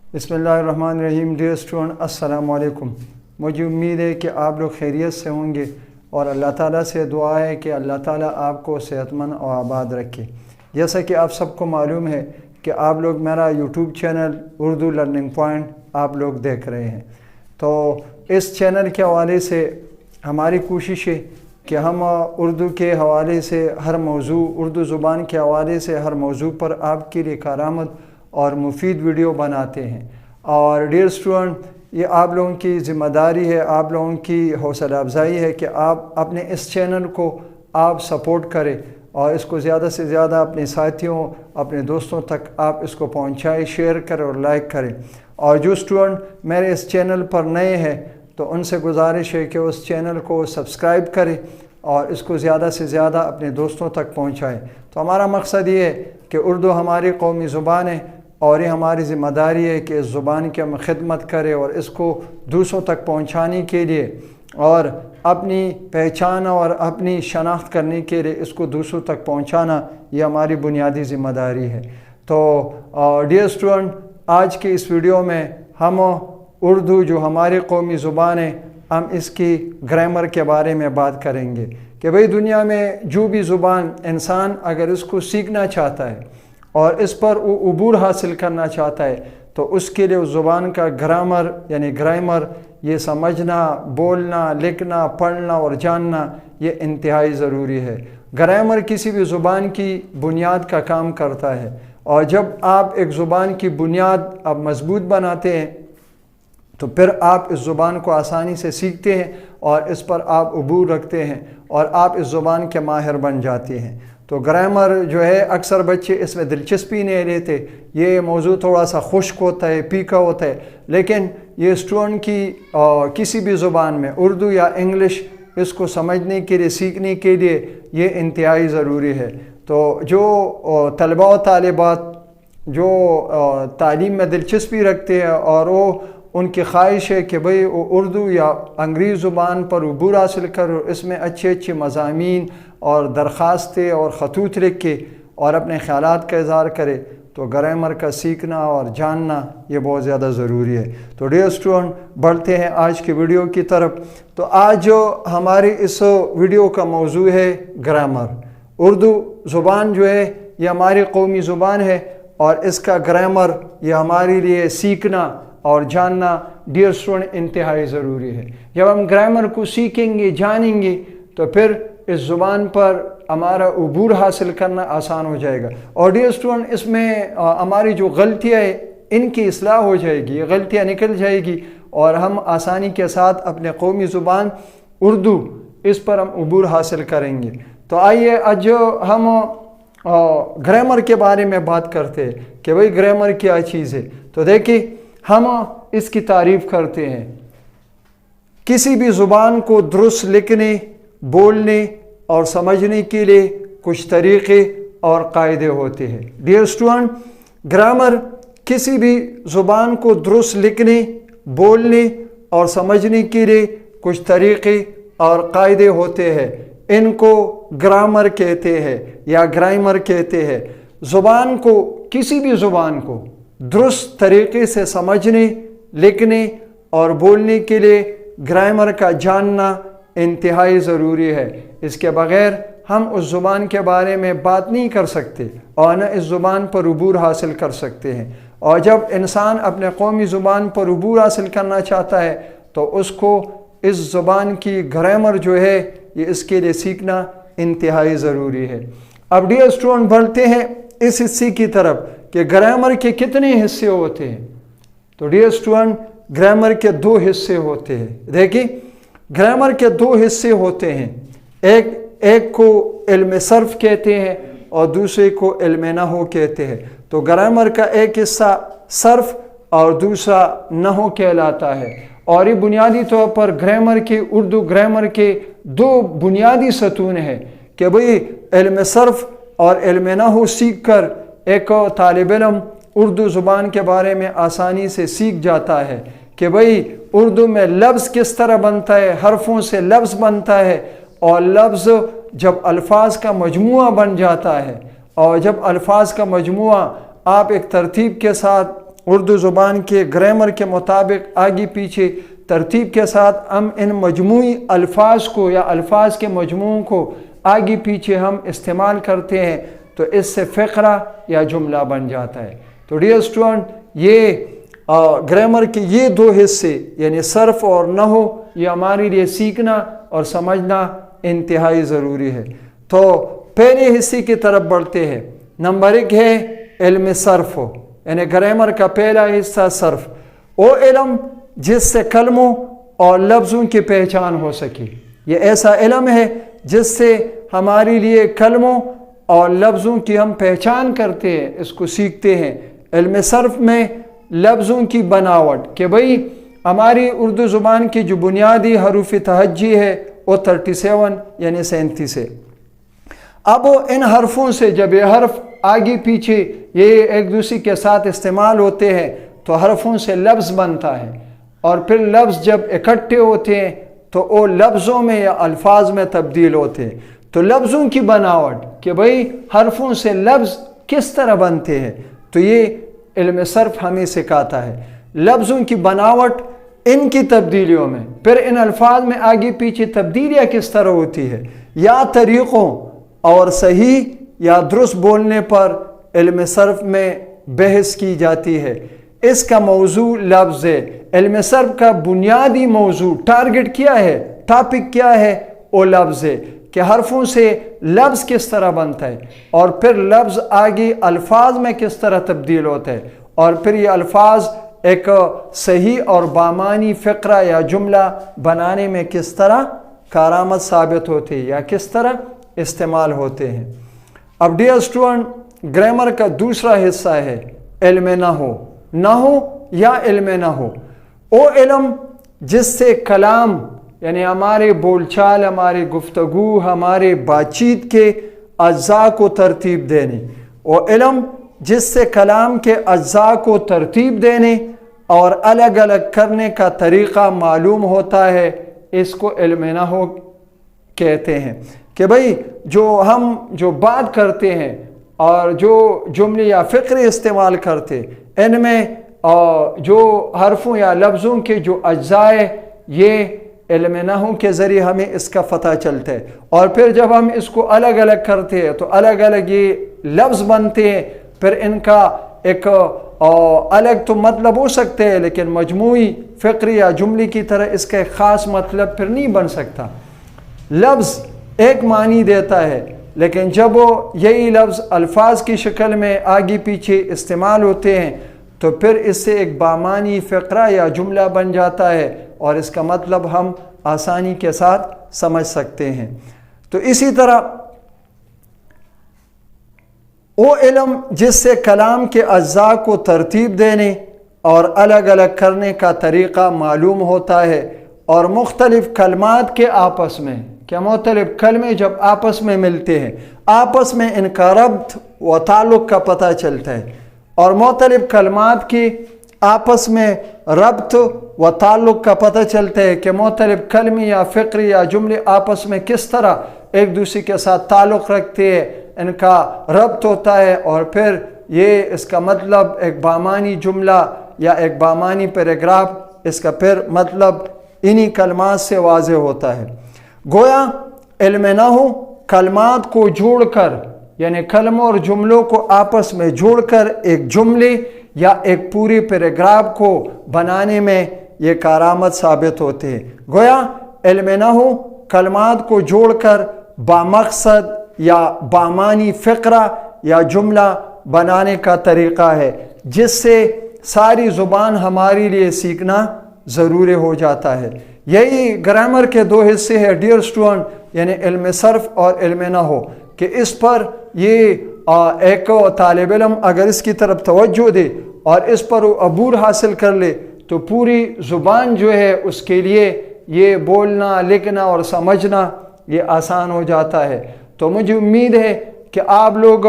बिस्मिल्लाहिर्रहमानिर्रहीम। Dear student, अस्सलाम वालेकुम। मुझे उम्मीद है कि आप लोग खैरियत से होंगे और अल्लाह ताला से दुआ है कि अल्लाह ताला आपको सेहतमंद और आबाद रखे। जैसा कि आप सबको मालूम है कि आप लोग मेरा YouTube channel Urdu learning point आप लोग देख रहे हैं, तो इस चैनल के हवाले से हमारी कोशिश है कि हम उर्दू के हवाले से हर मौजू, उर्दू ज़ुबान के हवाले से हर मौजू पर आपके लिए कारआमद और मुफीद वीडियो बनाते हैं। और डियर स्टूडेंट, ये आप लोगों की ज़िम्मेदारी है, आप लोगों की हौसला अफजाई है कि आप अपने इस चैनल को आप सपोर्ट करें और इसको ज़्यादा से ज़्यादा अपने साथियों, अपने दोस्तों तक आप इसको पहुंचाएं, शेयर करें और लाइक करें। और जो स्टूडेंट मेरे इस चैनल पर नए हैं तो उनसे गुजारिश है कि उस चैनल को सब्सक्राइब करें और इसको ज़्यादा से ज़्यादा अपने दोस्तों तक पहुंचाएं। तो हमारा मकसद ये है कि उर्दू हमारी कौमी ज़ुबान है और ये हमारी ज़िम्मेदारी है कि इस ज़ुबान की हम खिदमत करें और इसको दूसरों तक पहुंचाने के लिए और अपनी पहचान और अपनी शनाख्त करने के लिए इसको दूसरों तक पहुंचाना, ये हमारी बुनियादी ज़िम्मेदारी है। तो डियर स्टूडेंट, आज के इस वीडियो में हम उर्दू जो हमारी कौमी ज़ुबान है, हम इसकी ग्रामर के बारे में बात करेंगे कि भाई दुनिया में जो भी ज़ुबान इंसान अगर इसको सीखना चाहता है और इस पर वो अबूर हासिल करना चाहता है तो उसके लिए उस ज़ुबान का ग्रामर यानी ग्रामर, ये समझना, बोलना, लिखना, पढ़ना और जानना, ये इंतहाई ज़रूरी है। ग्रामर किसी भी ज़ुबान की बुनियाद का काम करता है और जब आप एक ज़ुबान की बुनियाद आप मजबूत बनाते हैं तो फिर आप इस ज़ुबान को आसानी से सीखते हैं और इस पर आप अबूर रखते हैं और आप इस ज़ुबान के माहिर बन जाते हैं। तो ग्रामर जो है, अक्सर बच्चे इसमें दिलचस्पी नहीं लेते, ये मौजू थोड़ा सा खुश्क होता है, फीका होता है, लेकिन ये स्टूडेंट की किसी भी ज़ुबान में उर्दू या इंग्लिश इसको समझने के लिए, सीखने के लिए ये इंतहाई ज़रूरी है। तो जो तलबा और तालिबात जो तालीम में दिलचस्पी रखते हैं और वो उनकी ख्वाहिश है कि भाई वो उर्दू या अंग्रेज़ी ज़ुबान पर अबूर हासिल कर और इसमें अच्छे अच्छे मज़ामीन और दरख्वास्तें और ख़तूत लिख के और अपने ख़यालात का इज़हार करे, तो ग्रामर का सीखना और जानना ये बहुत ज़्यादा ज़रूरी है। तो डियर स्टूडेंट, बढ़ते हैं आज की वीडियो की तरफ। तो आज जो हमारी इस वीडियो का मौजू है ग्रामर। उर्दू ज़ुबान जो है ये हमारी कौमी ज़ुबान है और इसका ग्रामर ये हमारे लिए सीखना और जानना डियर स्टूडेंट इंतहाई ज़रूरी है। जब हम ग्रामर को सीखेंगे, जानेंगे, तो फिर इस ज़ुबान पर हमारा अबूर हासिल करना आसान हो जाएगा। और डियर स्टूडेंट, इसमें हमारी जो गलतियाँ हैं इनकी इस्लाह हो जाएगी, ये गलतियाँ निकल जाएगी और हम आसानी के साथ अपने कौमी ज़ुबान उर्दू इस पर हम अबूर हासिल करेंगे। तो आइए आज हम ग्रामर के बारे में बात करते हैं कि भाई ग्रामर क्या चीज़ है। तो देखिए, हम इसकी तारीफ़ करते हैं। किसी भी ज़ुबान को दुरुस्त लिखने, बोलने और समझने के लिए कुछ तरीक़े और कायदे होते हैं। डियर स्टूडेंट, ग्रामर किसी भी ज़ुबान को दुरुस्त लिखने, बोलने और समझने के लिए कुछ तरीक़े और कायदे होते हैं। इनको ग्रामर कहते हैं या ग्रामर कहते हैं। ज़ुबान को, किसी भी ज़ुबान को दुरुस्त तरीक़े से समझने, लिखने और बोलने के लिए ग्रामर का जानना इंतहाई ज़रूरी है। इसके बग़ैर हम उस ज़ुबान के बारे में बात नहीं कर सकते और न इस ज़ुबान पर अबूर हासिल कर सकते हैं। और जब इंसान अपने कौमी ज़ुबान पर अबूर हासिल करना चाहता है तो उसको इस ज़ुबान की ग्रामर जो है ये इसके लिए सीखना इंतहाई ज़रूरी है। अब डियर स्टूडेंट, बढ़ते हैं इस हिस्से की तरफ कि ग्रामर के कितने हिस्से होते हैं। तो डियर स्टूडेंट, ग्रामर के दो हिस्से होते हैं। देखिए, ग्रामर के दो हिस्से होते हैं। एक को इल्म सर्फ कहते हैं और दूसरे को इल्म नहू कहते हैं। तो ग्रामर का एक हिस्सा सर्फ और दूसरा नहू कहलाता है। और ये बुनियादी तौर पर ग्रामर के, उर्दू ग्रामर के दो बुनियादी सतून हैं कि भाई इल्म सर्फ और इल्म नहू सीख कर एक तालिब इल्म उर्दू ज़ुबान के बारे में आसानी से सीख जाता है कि भाई उर्दू में लफ्ज़ किस तरह बनता है, हरफों से लफ्ज़ बनता है और लफ्ज़ जब अल्फाज का मजमुआ बन जाता है और जब अल्फाज का मजमुआ आप एक तरतीब के साथ اردو زبان کے گرامر کے مطابق آگے پیچھے ترتیب کے ساتھ ہم ان مجموعی الفاظ کو یا الفاظ کے مجموعوں کو آگے پیچھے ہم استعمال کرتے ہیں تو اس سے فقرہ یا جملہ بن جاتا ہے۔ تو ڈیئر اسٹوڈنٹ، یہ گرامر کے یہ دو حصے یعنی صرف اور نحو یہ ہمارے لیے سیکھنا اور سمجھنا انتہائی ضروری ہے۔ تو پہلے حصے کی طرف بڑھتے ہیں۔ نمبر 1 ہے علم صرف ہو، یعنی گرامر کا پہلا حصہ صرف، وہ علم جس سے کلموں اور لفظوں کی پہچان ہو سکے۔ یہ ایسا علم ہے جس سے ہمارے لیے کلموں اور لفظوں کی ہم پہچان کرتے ہیں، اس کو سیکھتے ہیں۔ علم صرف میں لفظوں کی بناوٹ کہ بھئی ہماری اردو زبان کی جو بنیادی حروف تہجی ہے وہ 37 یعنی 37 ہے۔ اب ان حرفوں سے جب یہ حرف آگے پیچھے یہ ایک دوسرے کے ساتھ استعمال ہوتے ہیں تو حرفوں سے لفظ بنتا ہے، اور پھر لفظ جب اکٹھے ہوتے ہیں تو وہ لفظوں میں یا الفاظ میں تبدیل ہوتے ہیں۔ تو لفظوں کی بناوٹ کہ بھئی حرفوں سے لفظ کس طرح بنتے ہیں، تو یہ علم صرف ہمیں سکھاتا ہے۔ لفظوں کی بناوٹ، ان کی تبدیلیوں میں، پھر ان الفاظ میں آگے پیچھے تبدیلیاں کس طرح ہوتی ہے، یا طریقوں اور صحیح یا درست بولنے پر علم صرف میں بحث کی جاتی ہے۔ اس کا موضوع لفظ ہے۔ علم صرف کا بنیادی موضوع، ٹارگٹ کیا ہے، ٹاپک کیا ہے، وہ لفظ ہے کہ حرفوں سے لفظ کس طرح بنتا ہے، اور پھر لفظ آگے الفاظ میں کس طرح تبدیل ہوتا ہے، اور پھر یہ الفاظ ایک صحیح اور بامانی فقرہ یا جملہ بنانے میں کس طرح کارآمد ثابت ہوتے ہیں یا کس طرح استعمال ہوتے ہیں۔ اب ڈیئر اسٹوڈنٹ، گرامر کا دوسرا حصہ ہے علم نحو۔ نحو یا علم نحو، وہ علم جس سے کلام یعنی ہمارے بول چال، ہماری گفتگو، ہمارے بات چیت کے اجزاء کو ترتیب دینے، وہ علم جس سے کلام کے اجزاء کو ترتیب دینے اور الگ الگ کرنے کا طریقہ معلوم ہوتا ہے، اس کو علم نحو کہتے ہیں۔ کہ بھئی جو بات کرتے ہیں اور جو جملے یا فقرے استعمال کرتے، ان میں جو حرفوں یا لفظوں کے جو اجزاء ہیں، یہ علم نحو کے ذریعے ہمیں اس کا پتہ چلتا ہے، اور پھر جب ہم اس کو الگ الگ کرتے ہیں تو الگ الگ یہ لفظ بنتے ہیں۔ پھر ان کا ایک الگ تو مطلب ہو سکتے ہیں، لیکن مجموعی فقرے یا جملے کی طرح اس کا ایک خاص مطلب پھر نہیں بن سکتا۔ لفظ ایک معنی دیتا ہے، لیکن جب وہ یہی لفظ الفاظ کی شکل میں آگے پیچھے استعمال ہوتے ہیں تو پھر اس سے ایک بامانی فقرہ یا جملہ بن جاتا ہے، اور اس کا مطلب ہم آسانی کے ساتھ سمجھ سکتے ہیں۔ تو اسی طرح وہ علم جس سے کلام کے اجزاء کو ترتیب دینے اور الگ الگ کرنے کا طریقہ معلوم ہوتا ہے، اور مختلف کلمات کے آپس میں کہ مختلف کلمے جب آپس میں ملتے ہیں، آپس میں ان کا ربط و تعلق کا پتہ چلتا ہے، اور مختلف کلمات کی آپس میں ربط و تعلق کا پتہ چلتا ہے کہ مختلف کلمے یا فقرے یا جملے آپس میں کس طرح ایک دوسرے کے ساتھ تعلق رکھتے ہیں، ان کا ربط ہوتا ہے، اور پھر یہ اس کا مطلب ایک بامانی جملہ یا ایک بامانی پیراگراف، اس کا پھر مطلب انہی کلمات سے واضح ہوتا ہے۔ گویا علم نحو کلمات کو جوڑ کر یعنی کلموں اور جملوں کو آپس میں جوڑ کر ایک جملے یا ایک پوری پیراگراف کو بنانے میں یہ کارآمد ثابت ہوتے ہیں۔ گویا علم نحو کلمات کو جوڑ کر بامقصد یا بامانی فقرہ یا جملہ بنانے کا طریقہ ہے، جس سے ساری زبان ہمارے لیے سیکھنا ضروری ہو جاتا ہے۔ یہی گرامر کے دو حصے ہیں ڈیئر اسٹوڈنٹ، یعنی علم صرف اور علم نحو، کہ اس پر یہ ایک طالب علم اگر اس کی طرف توجہ دے اور اس پر وہ عبور حاصل کر لے تو پوری زبان جو ہے اس کے لیے یہ بولنا، لکھنا اور سمجھنا یہ آسان ہو جاتا ہے۔ تو مجھے امید ہے کہ آپ لوگ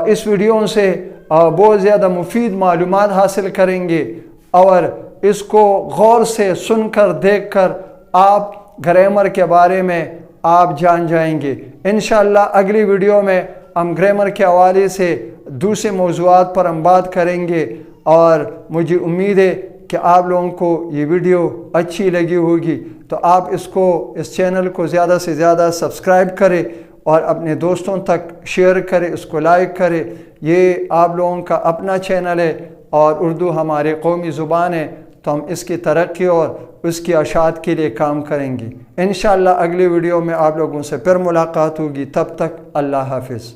اس ویڈیو سے بہت زیادہ مفید معلومات حاصل کریں گے، اور اس کو غور سے سن کر دیکھ کر آپ گرامر کے بارے میں آپ جان جائیں گے۔ انشاءاللہ اگلی ویڈیو میں ہم گرامر کے حوالے سے دوسرے موضوعات پر ہم بات کریں گے۔ اور مجھے امید ہے کہ آپ لوگوں کو یہ ویڈیو اچھی لگی ہوگی، تو آپ اس چینل کو زیادہ سے زیادہ سبسکرائب کریں اور اپنے دوستوں تک شیئر کریں، اس کو لائک کریں۔ یہ آپ لوگوں کا اپنا چینل ہے اور اردو ہمارے قومی زبان ہے، تو ہم اس کی ترقی اور اس کی اشاعت کے لیے کام کریں گے۔ انشاءاللہ اگلی ویڈیو میں آپ لوگوں سے پھر ملاقات ہوگی، تب تک اللہ حافظ۔